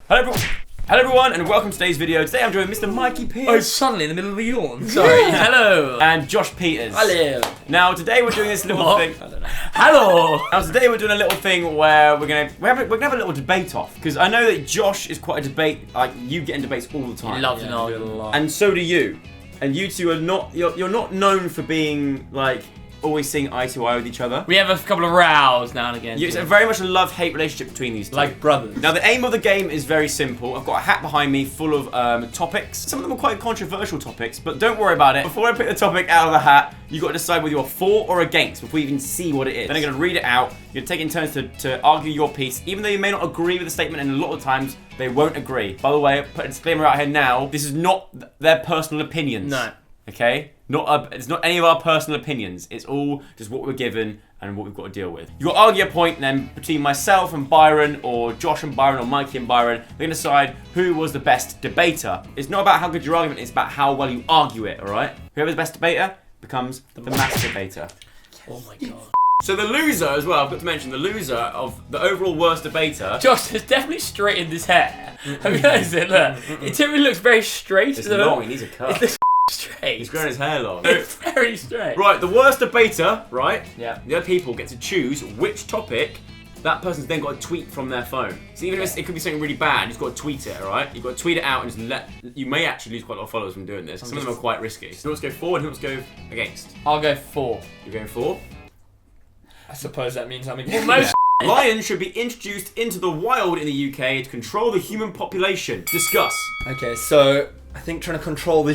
Hello everyone, and welcome to today's video. Today I'm joined with Mr. Mikey Pierce. Oh, suddenly in the middle of a yawn. Sorry. Hello. And Josh Peters. Hello. Now today we're doing this little thing. I don't know. Hello. Now today we're doing a little thing where we're gonna have a little debate off, because I know that Josh is quite a debate. Like, you get in debates all the time. He loves an argument a lot. And so do you. And you two are not. You're not known for being like always seeing eye to eye with each other. We have a couple of rows now and again. It's very much a love-hate relationship between these two. Like brothers. Now, the aim of the game is very simple. I've got a hat behind me full of topics. Some of them are quite controversial topics, but don't worry about it. Before I pick the topic out of the hat, you've got to decide whether you're for or against before you even see what it is. Then I'm going to read it out. You're going to take it in turns to argue your piece, even though you may not agree with the statement, and a lot of times they won't agree. By the way, I put a disclaimer out here now. This is not their personal opinions. No. Okay? It's not any of our personal opinions. It's all just what we're given and what we've got to deal with. You've got to argue a point, and then between myself and Byron, or Josh and Byron, or Mikey and Byron, they're going to decide who was the best debater. It's not about how good your argument is, about how well you argue it, alright? Whoever's the best debater becomes the masturbator. Oh my god. So the loser as well, I've got to mention, the loser of the overall worst debater. Josh has definitely straightened his hair. Have you noticed it? Look. It typically looks very straight. It's long, he needs a cut. It looks straight. He's growing his hair long. It's very straight. Right, the worst debater, right? Yeah. The other people get to choose which topic that person's then got to tweet from their phone. So even if it could be something really bad, you've got to tweet it, alright? You've got to tweet it out and just you may actually lose quite a lot of followers from doing this. Some of them are quite risky. Who wants to go for and who wants to go against? I'll go 4. You're going for? I suppose that means I'm against. Most lions should be introduced into the wild in the UK to control the human population. Discuss. Okay, so I think trying to control the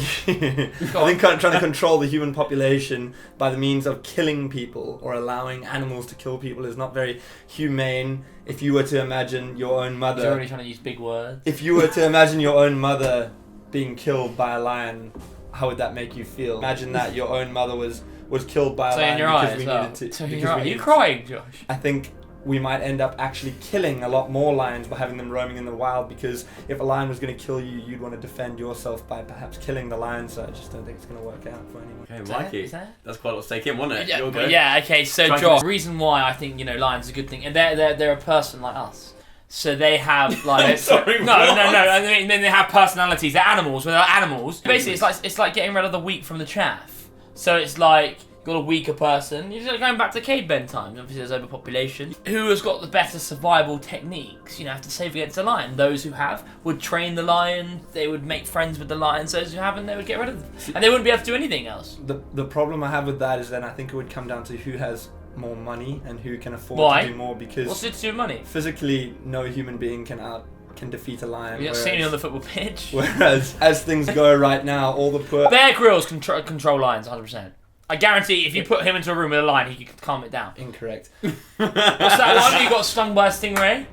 human population by the means of killing people or allowing animals to kill people is not very humane. If you were to imagine your own mother, You're already trying to use big words. if you were to imagine your own mother being killed by a lion, how would that make you feel? Imagine that your own mother was killed by a lion because we needed to. So in your eyes. Are you crying, Josh? I think we might end up actually killing a lot more lions by having them roaming in the wild, because if a lion was going to kill you, you'd want to defend yourself by perhaps killing the lion, so I just don't think it's going to work out for anyone. Okay, Mikey. That's quite a lot to take in, wasn't it? Yeah, yeah, okay, so Josh, the reason why I think, lions are a good thing, and they're a person like us. So they have like Sorry, no. I mean, then they have personalities. They're animals. Without animals, basically, it's like getting rid of the wheat from the chaff. So it's like got a weaker person. You're just going back to caveman times. Obviously, there's overpopulation. Who has got the better survival techniques? Have to save against the lion. Those who have would train the lion. They would make friends with the lions. Those who haven't, they would get rid of them, and they wouldn't be able to do anything else. The problem I have with that is then I think it would come down to who has more money and who can afford to do more, because what's it to do with money? Physically, no human being can defeat a lion. You're not seeing it on the football pitch. Whereas, as things go right now, all the poor Bear Grylls control lions 100%. I guarantee if you put him into a room with a lion, he could calm it down. Incorrect. What's that one? You got stung by a stingray?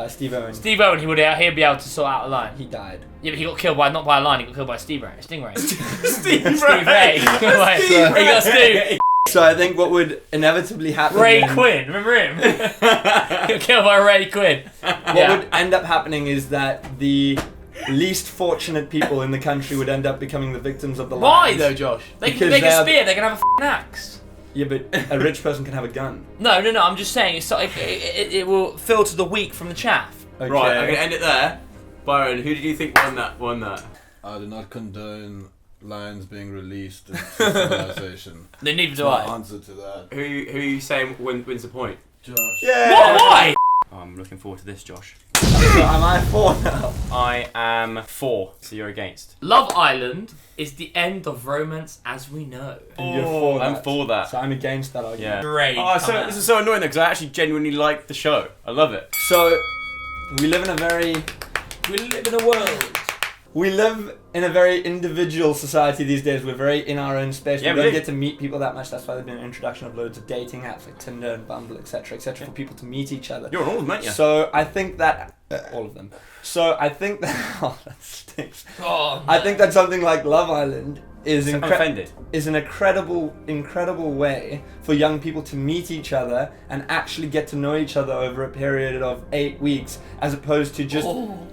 Steve Owen. Steve Owen, he'd be able to sort out a lion. He died. Yeah, but he got killed not by a lion, he got killed by a stingray. Stingray. He got Steve. So I think what would inevitably happen Ray Quinn, remember him? He got killed by Ray Quinn. What would end up happening is that the least fortunate people in the country would end up becoming the victims of the lions. Why though, Josh? They can Because make a spear, they can have a f***ing axe. Yeah, but a rich person can have a gun. No, I'm just saying, it will filter the weak from the chaff. Okay. Right, I'm going to end it there. Byron, who did you think won that? I do not condone lions being released into civilization. Then neither do My I. answer to that. Who are you saying wins the point? Josh. Yeah. What? Why? Oh, I'm looking forward to this, Josh. So am I for now? I am for, so you're against. Love Island is the end of romance as we know. And you're for I'm that. for that. So I'm against that Yeah. argument. Great. Oh, so this is so annoying though, because I actually genuinely like the show. I love it. So we live in a very individual society these days. We're very in our own space. Yeah, we we don't do. get to meet people that much. That's why there's been an introduction of loads of dating apps like Tinder and Bumble, etc., for people to meet each other. You're on all of them, aren't you? So I think that all of them. So I think that oh, that stinks. Oh, I think that something like Love Island is I'm offended. is an incredible way for young people to meet each other and actually get to know each other over a period of 8 weeks, as opposed to just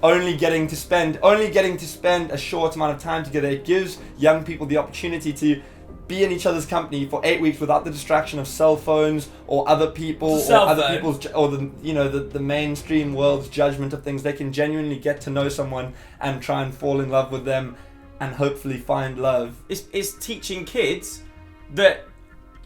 only getting to spend a short amount of time together. It gives young people the opportunity to be in each other's company for 8 weeks without the distraction of cell phones or other people or Cell other phone. people's or the mainstream world's judgment of things. They can genuinely get to know someone and try and fall in love with them and hopefully find love. It's teaching kids that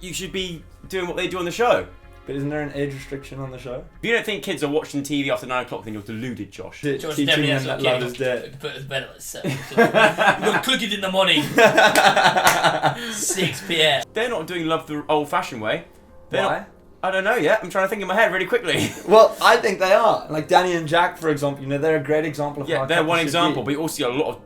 you should be doing what they do on the show. But isn't there an age restriction on the show? If you don't think kids are watching TV after 9 o'clock, then you're deluded, Josh. Josh Teaching definitely them has that got love kids. is dead. Put us bed at 7. You've got to cook it in the morning. 6 p.m. They're not doing love the old-fashioned way. They're Why? not- I don't know yet. I'm trying to think in my head really quickly. Well, I think they are. Like Danny and Jack, for example, they're a great example of how Yeah, they're couples one should example, be. but you also see a lot of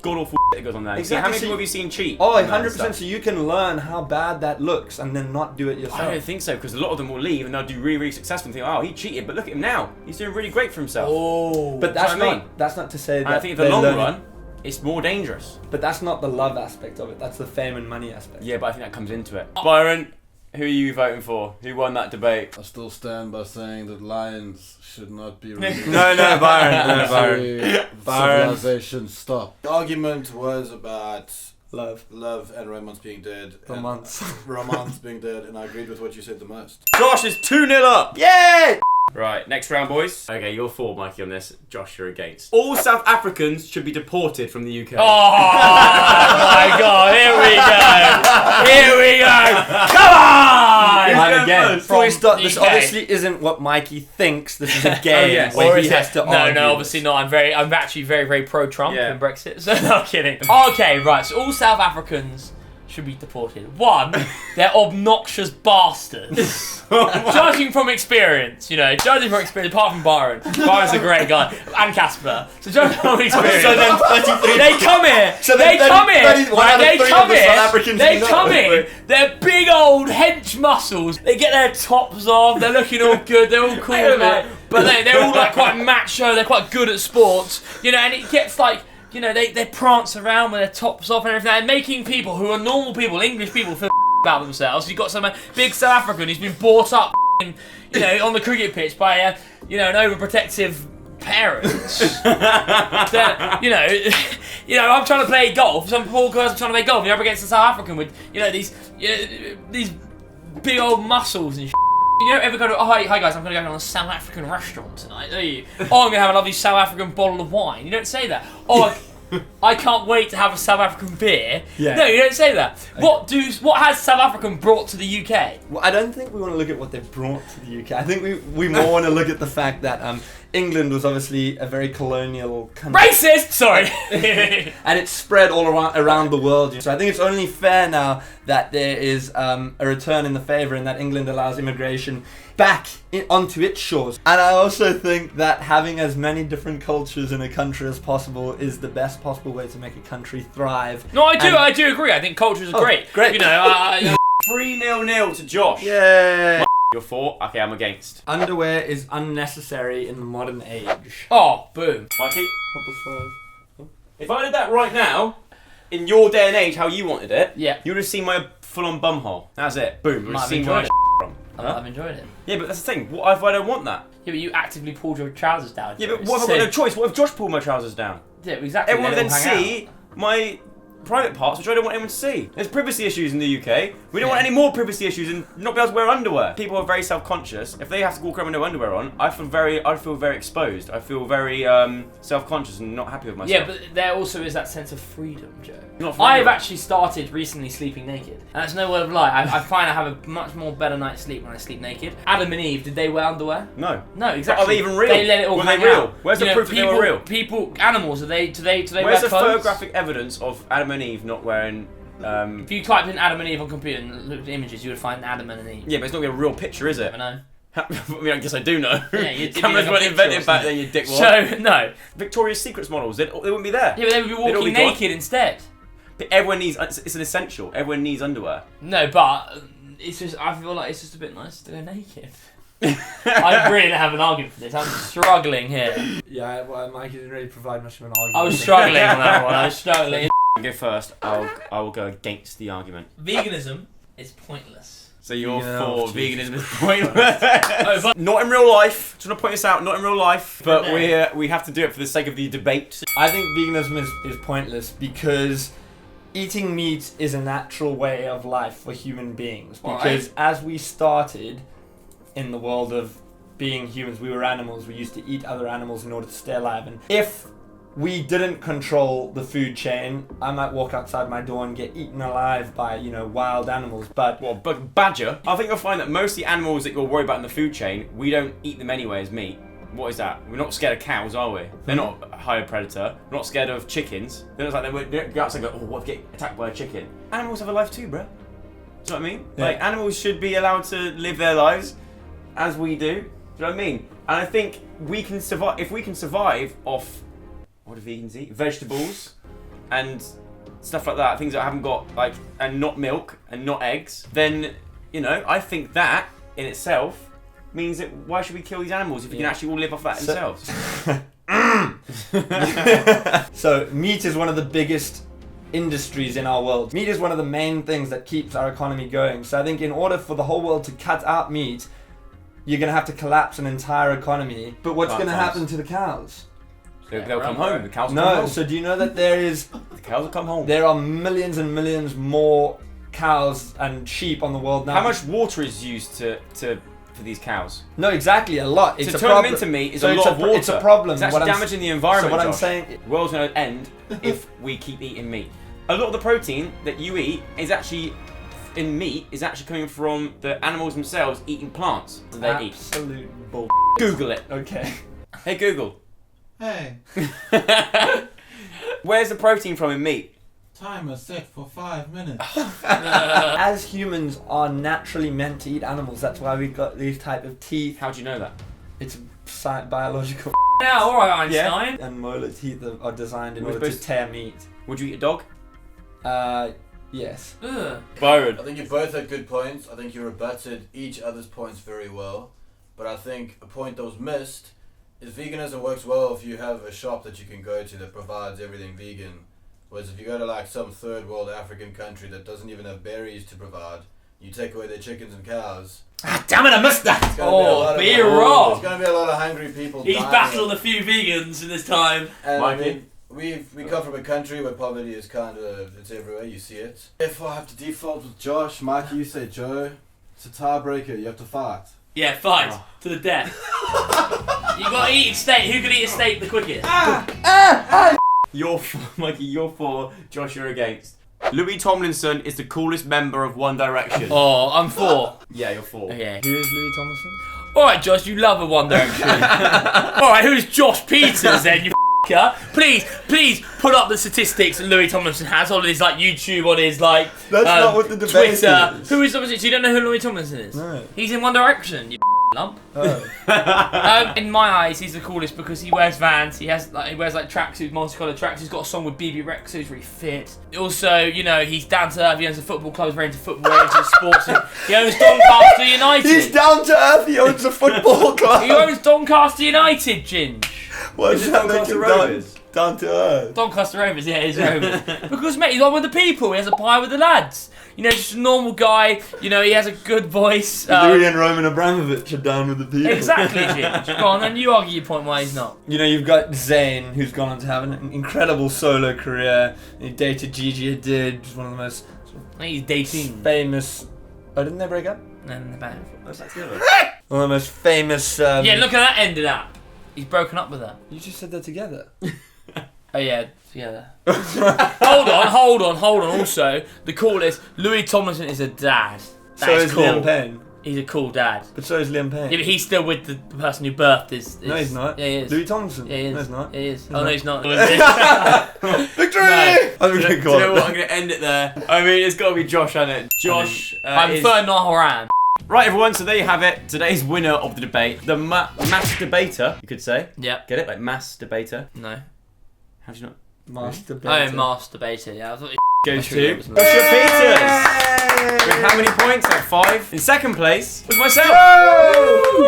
god-awful that goes on there. Exactly, How many so people have you seen cheat? Oh, on that 100%. stuff? So you can learn how bad that looks and then not do it yourself. I don't think so, because a lot of them will leave and they'll do really, really successful and think, oh, he cheated, but look at him now. He's doing really great for himself. Oh. But that's what I not. mean. That's not to say that. And I think in the they're long learning- run, it's more dangerous. But that's not the love aspect of it. That's the fame and money aspect. Yeah, but I think that comes into it. Byron, who are you voting for? Who won that debate? I still stand by saying that lions should not be released. No, Byron. No, Byron. Until Byron. civilization stop. The argument was about Love. love and romance being dead. and Romance. romance being dead, and I agreed with what you said the most. Josh is 2-0 up. Yay! Right, next round, boys. Okay, you're for, Mikey, on this. Josh, you're against. All South Africans should be deported from the UK. Oh my god, here we go! Here we go! Come on! Who's And going again, first? before we start, From this the UK. obviously isn't what Mikey thinks. This is a game yes. where Or he is has it? to No, argue. no, obviously not. I'm actually very, very pro-Trump Yeah. in Brexit. So no, I'm kidding. Okay, right. So all South Africans should be deported. One, they're obnoxious bastards. Judging from experience, judging from experience, apart from Byron. Byron's a great guy, and Casper. So judging from experience, So then 33 they come here. So they then come here. 31 out of They 3 come of the South here. Africans They you know. come here. They're big old hench muscles. They get their tops off. They're looking all good. They're all cool. Hang on a minute. But they're all like quite macho. They're quite good at sports. And it gets like. They prance around with their tops off and everything, and making people who are normal people, English people, feel about themselves. You've got some big South African who's been brought up, on the cricket pitch by, an overprotective parents. I'm trying to play golf. Some poor girls are trying to play golf. You're up against a South African with, these big old muscles and. You don't ever go to, oh, hi guys, I'm going to go to a South African restaurant tonight, do you? Oh, I'm going to have a lovely South African bottle of wine. You don't say that. Oh, I can't wait to have a South African beer. Yeah. No, you don't say that. What has South African brought to the UK? Well, I don't think we want to look at what they've brought to the UK. I think we more want to look at the fact that England was obviously a very colonial country. Racist! Sorry. And it's spread all around the world. So I think it's only fair now that there is a return in the favour and that England allows immigration back onto its shores. And I also think that having as many different cultures in a country as possible is the best possible way to make a country thrive. No, And- I do agree. I think cultures are great. great. 3-0 to Josh. Yeah. You're for? Okay, I'm against. Underwear is unnecessary in the modern age. Oh, boom. Mikey? If I did that right now, in your day and age, how you wanted it, Yeah. you would have seen my full-on bumhole. That's it. Boom. You would Might have have seen where I enjoyed from. Huh? I've enjoyed it. Yeah, but that's the thing. What if I don't want that? Yeah, but you actively pulled your trousers down. Yeah, but what if I've got no choice? What if Josh pulled my trousers down? Yeah, exactly. Everyone They would then all hang see my private parts, which I don't want anyone to see. There's privacy issues in the UK. We don't want any more privacy issues and not be able to wear underwear. People are very self-conscious. If they have to walk around with no underwear on, I feel very exposed. I feel very self-conscious and not happy with myself. Yeah, but there also is that sense of freedom, Joe. Not for I have everyone. actually started recently sleeping naked. And that's no word of lie. I find I have a much more better night's sleep when I sleep naked. Adam and Eve, did they wear underwear? No. No, exactly. Are they even real? They let it all Were they hang real? out. Where's the proof that they were real? People, animals, do they Where's wear the clothes? photographic evidence of Adam and Eve not wearing... If you typed in Adam and Eve on computer and looked at images, you would find Adam and Eve. Yeah, but it's not going to be a real picture, is it? I know. I mean, I guess I do know. Yeah, you'd be Cameras like a weren't picture invented or back something. then, you dickwad. So, no. Victoria's Secrets models, they wouldn't be there. Yeah, but they would be They'd all walking be gone. naked instead. But everyone needs... It's an essential. Everyone needs underwear. No, but it's just, I feel like it's just a bit nice to go naked. I really don't have an argument for this. I'm struggling here. Yeah, well, Mike didn't really provide much of an argument. I was struggling on that one. I was struggling. Go first. I will go against the argument. Veganism is pointless. So you're Yeah, for Jesus. veganism is pointless. Not in real life. Just want to point this out. Not in real life. But No. we have to do it for the sake of the debate. I think veganism is pointless because eating meat is a natural way of life for human beings Why? because as we started in the world of being humans, we were animals. We used to eat other animals in order to stay alive. And if we didn't control the food chain, I might walk outside my door and get eaten alive by, you know, wild animals. But Well, badger. I think you'll find that most of the animals that you're worried about in the food chain, we don't eat them anyway as meat. What is that? We're not scared of cows, are we? They're not a higher predator. We're not scared of chickens. They're not like they go outside and go, oh, what if we get attacked by a chicken? Animals have a life too, bro. Do you know what I mean? Yeah. Like, animals should be allowed to live their lives as we do. Do you know what I mean? And I think we can survive, if we can survive off, what do vegans eat? Vegetables and stuff like that, things that haven't got, like, and not milk and not eggs, then, you know, I think that in itself means that why should we kill these animals if we can actually all live off that themselves? So meat is one of the biggest industries in our world. Meat is one of the main things that keeps our economy going. So I think in order for the whole world to cut out meat, you're going to have to collapse an entire economy. But what's going to happen to the cows? They'll come home. The cows will come No, home. so do you know that The cows will come home. there are millions and millions more cows and sheep on the world now? How much water is used for these cows? No, exactly, a lot. It's to a turn problem. them into meat is So a lot of water. It's a problem. It's actually damaging the environment. So what I'm Josh. saying, The world's going to end if we keep eating meat. A lot of the protein that you eat is actually in meat is actually coming from the animals themselves eating plants that they eat. absolute bull. Google it. Okay. Hey Google, Hey, where's the protein from in meat? timer set for 5 minutes. As humans are naturally meant to eat animals, that's why we've got these type of teeth. How do you know that? It's biological. Now, all right, Einstein. And molar teeth are designed in We're order to supposed tear meat. Would you eat a dog? Yes. Ugh. Byron. I think you both had good points. I think you rebutted each other's points very well. But I think a point that was missed is veganism works well if you have a shop that you can go to that provides everything vegan. Whereas if you go to like some third world African country that doesn't even have berries to provide, you take away their chickens and cows. Ah, damn it! I missed that. It's gonna be a lot of- be wrong. There's going to be a lot of hungry people He's dying. battled a few vegans in this time. And Mikey? I mean, we come from a country where poverty is kind of, it's everywhere, you see it. If I have to default with Josh, Mikey, you say Joe. It's a tiebreaker. You have to fight. Yeah, fight to the death. You got to eat steak. Who can eat a steak the quickest? You're for, Mikey, you're for, Josh, you're against. Louis Tomlinson is the coolest member of One Direction. Oh, I'm for. Yeah, you're for. Okay. Who is Louis Tomlinson? Alright, Josh, you love a One Direction. Alright, who's Josh Peters then, you f***er? Please put up the statistics that Louis Tomlinson has on his like YouTube, on his like That's not what the debate Twitter. is. Who is Tomlinson? So you don't know who Louis Tomlinson is? No. He's in One Direction, you lump. Oh. In my eyes, he's the coolest because he wears Vans. He wears like tracksuits, multicolored tracksuits. He's got a song with BB Rex, so he's really fit. Also, you know, he's down to earth. He owns a football club. He's very into football. He's into sports. He owns Doncaster United. He's down to earth. He owns a football club. He owns Doncaster United, Ginge. Why Is does it that make Doncaster him Rovers? down to earth? Doncaster Rovers, yeah, he's Rovers. Because, mate, he's on with the people. He has a pie with the lads. You know, just a normal guy. You know, he has a good voice. Louis and Roman Abramovich are down with the people. Exactly, Ginge. Go on, then you argue your point why he's not. You know, you've got Zayn, who's gone on to have an incredible solo career. He dated Gigi Hadid, who's one of the most I think he's dating. famous. Oh, didn't they break up? No, they're bad. One of the most famous. Yeah, look at that ended up. He's broken up with her. You just said that together. Oh yeah, together. hold on. Also, the coolest, Louis Tomlinson is a dad. So That is is cool. Liam Payne. He's a cool dad. But so is Liam Payne. Yeah, but he's still with the person who birthed his. No, he's not. Yeah, he is. Louis Tomlinson. Yeah, he is. No, he's not. He is. He's Oh, no, not. he's not. Victory! No. I'm Do gonna you go know on. what? I'm going to end it there. I mean, it's got to be Josh, hasn't it? Josh I'm is... for Nahoran. Right, everyone, so there you have it. Today's winner of the debate. The mass debater, you could say. Yep. Get it? Like mass debater. No. How do you not? Master Oh, masturbator. Yeah, I thought. Goes I should to go with Joshua Peters. With how many points? Like 5. In second place was myself. Woo!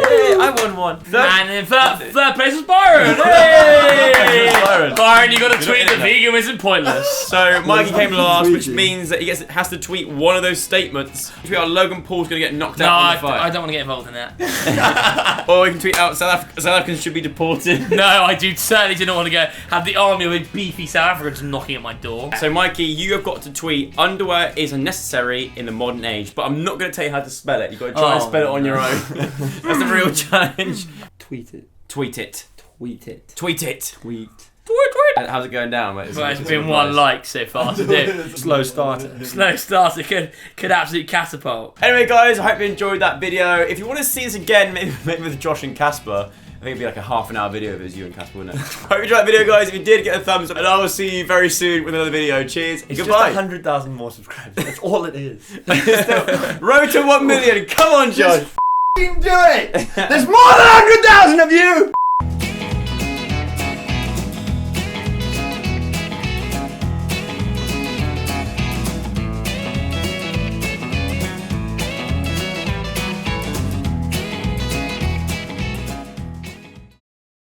Yeah, I won one. Third, And in third place was Byron. Hey! Byron. Byron, you got to You're tweet not that in Veganism Is Pointless. So Mikey came last, which tweeting? means that he has to tweet one of those statements. Tweet out Logan Paul's going to get knocked No, out in the I fight. don't want to get involved in that. Or we can tweet out South Africans should be deported. No, I certainly do not want to go have the army with beefy South Africans knocking at my door. So Mikey, you have got got to tweet, underwear is unnecessary in the modern age. But I'm not going to tell you how to spell it. You've got to try and spell it on your own. That's the real challenge. Tweet it. Tweet it. Tweet it. Tweet it. Tweet. And how's it going down, mate? Well, it's been one like so far to do. Slow starter. Slow starter could absolutely catapult. Anyway, guys, I hope you enjoyed that video. If you want to see this again, maybe with Josh and Casper, I think it'd be like a half-an-hour video if it was you and Casper, wouldn't it? Hope you enjoyed that video, guys. If you did, get a thumbs up, and I will see you very soon with another video. Cheers. It's Goodbye. just 100,000 more subscribers. That's all it is. Road to 1 million. Come on, Josh. Do it. There's more than 100,000 of you.